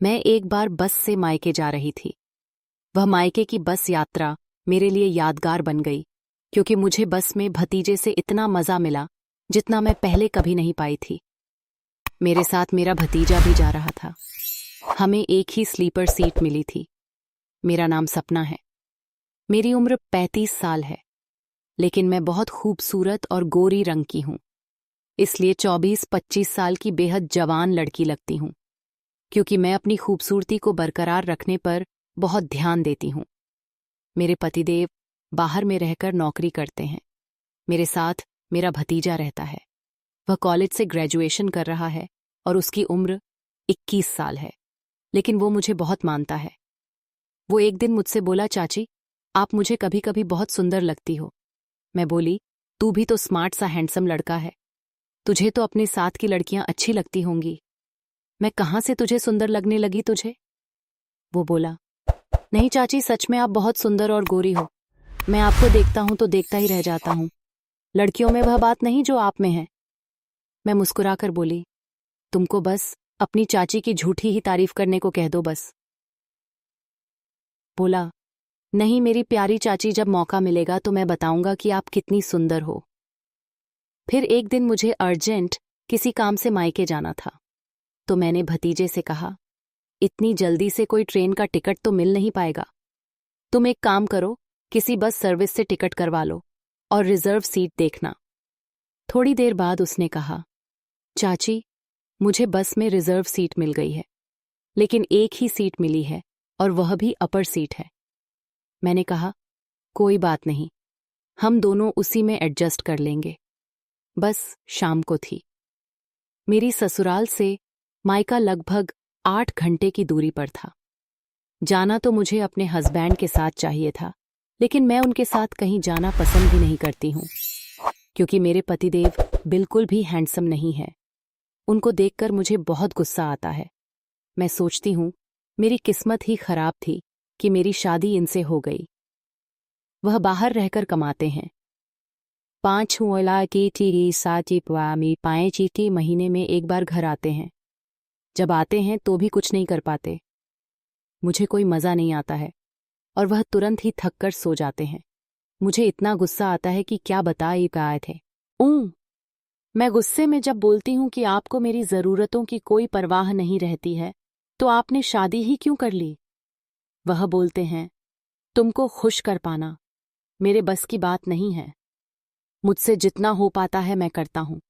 मैं एक बार बस से मायके जा रही थी। वह मायके की बस यात्रा मेरे लिए यादगार बन गई, क्योंकि मुझे बस में भतीजे से इतना मजा मिला जितना मैं पहले कभी नहीं पाई थी। मेरे साथ मेरा भतीजा भी जा रहा था। हमें एक ही स्लीपर सीट मिली थी। मेरा नाम सपना है। मेरी उम्र 35 साल है, लेकिन मैं बहुत खूबसूरत और गोरी रंग की हूं, इसलिए 24-25 साल की बेहद जवान लड़की लगती हूं, क्योंकि मैं अपनी खूबसूरती को बरकरार रखने पर बहुत ध्यान देती हूं। मेरे पतिदेव बाहर में रहकर नौकरी करते हैं। मेरे साथ मेरा भतीजा रहता है। वह कॉलेज से ग्रेजुएशन कर रहा है और उसकी उम्र 21 साल है, लेकिन वो मुझे बहुत मानता है। वो एक दिन मुझसे बोला, चाची, आप मुझे कभी कभी बहुत सुंदर लगती हो। मैं बोली, तू भी तो स्मार्ट सा हैंडसम लड़का है, तुझे तो अपने साथ की लड़कियां अच्छी लगती होंगी। मैं कहाँ से तुझे सुंदर लगने लगी तुझे? वो बोला, नहीं चाची, सच में आप बहुत सुंदर और गोरी हो। मैं आपको देखता हूं तो देखता ही रह जाता हूं। लड़कियों में वह बात नहीं जो आप में है। मैं मुस्कुराकर बोली, तुमको बस अपनी चाची की झूठी ही तारीफ करने को कह दो बस। बोला, नहीं मेरी प्यारी चाची, जब मौका मिलेगा तो मैं बताऊंगा कि आप कितनी सुंदर हो। फिर एक दिन मुझे अर्जेंट किसी काम से मायके जाना था, तो मैंने भतीजे से कहा, इतनी जल्दी से कोई ट्रेन का टिकट तो मिल नहीं पाएगा। तुम एक काम करो, किसी बस सर्विस से टिकट करवा लो और रिजर्व सीट देखना। थोड़ी देर बाद उसने कहा, चाची, मुझे बस में रिजर्व सीट मिल गई है, लेकिन एक ही सीट मिली है और वह भी अपर सीट है। मैंने कहा, कोई बात नहीं, हम दोनों उसी में एडजस्ट कर लेंगे। बस शाम को थी। मेरी ससुराल से मायका लगभग 8 घंटे की दूरी पर था। जाना तो मुझे अपने हस्बैंड के साथ चाहिए था, लेकिन मैं उनके साथ कहीं जाना पसंद भी नहीं करती हूँ, क्योंकि मेरे पतिदेव बिल्कुल भी हैंडसम नहीं है। उनको देखकर मुझे बहुत गुस्सा आता है। मैं सोचती हूँ, मेरी किस्मत ही खराब थी कि मेरी शादी इनसे हो गई। वह बाहर रहकर कमाते हैं। 5 महीने में एक बार घर आते हैं। जब आते हैं तो भी कुछ नहीं कर पाते। मुझे कोई मज़ा नहीं आता है और वह तुरंत ही थक कर सो जाते हैं। मुझे इतना गुस्सा आता है कि क्या बता ही पाए थे। मैं गुस्से में जब बोलती हूँ कि आपको मेरी ज़रूरतों की कोई परवाह नहीं रहती है, तो आपने शादी ही क्यों कर ली? वह बोलते हैं, तुमको खुश कर पाना मेरे बस की बात नहीं है। मुझसे जितना हो पाता है मैं करता हूँ,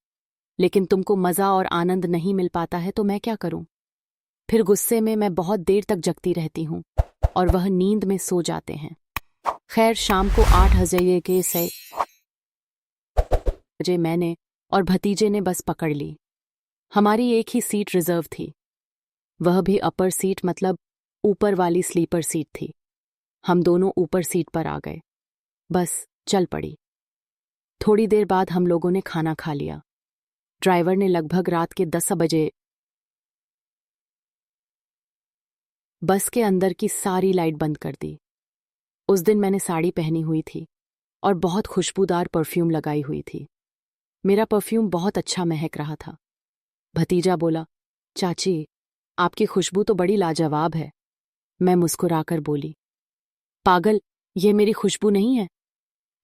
लेकिन तुमको मज़ा और आनंद नहीं मिल पाता है तो मैं क्या करूँ? फिर गुस्से में मैं बहुत देर तक जगती रहती हूँ और वह नींद में सो जाते हैं। खैर, शाम को 8 बजे मैंने और भतीजे ने बस पकड़ ली। हमारी एक ही सीट रिजर्व थी, वह भी अपर सीट, मतलब ऊपर वाली स्लीपर सीट थी। हम दोनों ऊपर सीट पर आ गए। बस चल पड़ी। थोड़ी देर बाद हम लोगों ने खाना खा लिया। ड्राइवर ने लगभग रात के 10 बजे बस के अंदर की सारी लाइट बंद कर दी। उस दिन मैंने साड़ी पहनी हुई थी और बहुत खुशबूदार परफ्यूम लगाई हुई थी। मेरा परफ्यूम बहुत अच्छा महक रहा था। भतीजा बोला, चाची, आपकी खुशबू तो बड़ी लाजवाब है। मैं मुस्कुराकर बोली, पागल, यह मेरी खुशबू नहीं है,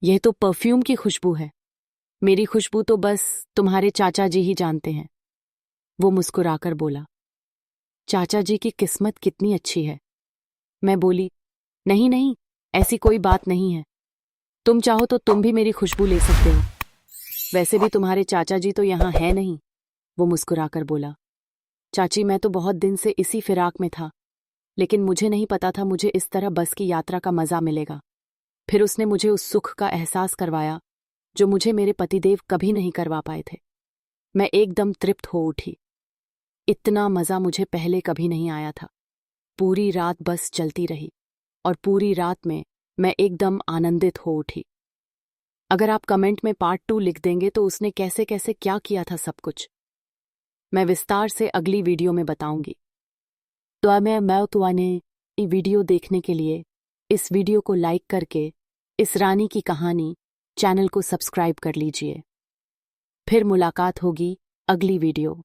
यह तो परफ्यूम की खुशबू है। मेरी खुशबू तो बस तुम्हारे चाचा जी ही जानते हैं। वो मुस्कुराकर बोला, चाचा जी की किस्मत कितनी अच्छी है। मैं बोली, नहीं नहीं, ऐसी कोई बात नहीं है। तुम चाहो तो तुम भी मेरी खुशबू ले सकते हो। वैसे भी तुम्हारे चाचा जी तो यहाँ है नहीं। वो मुस्कुराकर बोला, चाची, मैं तो बहुत दिन से इसी फिराक में था, लेकिन मुझे नहीं पता था मुझे इस तरह बस की यात्रा का मजा मिलेगा। फिर उसने मुझे उस सुख का एहसास करवाया जो मुझे मेरे पतिदेव कभी नहीं करवा पाए थे। मैं एकदम तृप्त हो उठी। इतना मजा मुझे पहले कभी नहीं आया था। पूरी रात बस चलती रही और पूरी रात में मैं एकदम आनंदित हो उठी। अगर आप कमेंट में पार्ट 2 लिख देंगे तो उसने कैसे कैसे क्या किया था सब कुछ, मैं विस्तार से अगली वीडियो में बताऊंगी। तो मैं तुआने ये वीडियो देखने के लिए इस वीडियो को लाइक करके इस रानी की कहानी चैनल को सब्सक्राइब कर लीजिए। फिर मुलाकात होगी अगली वीडियो।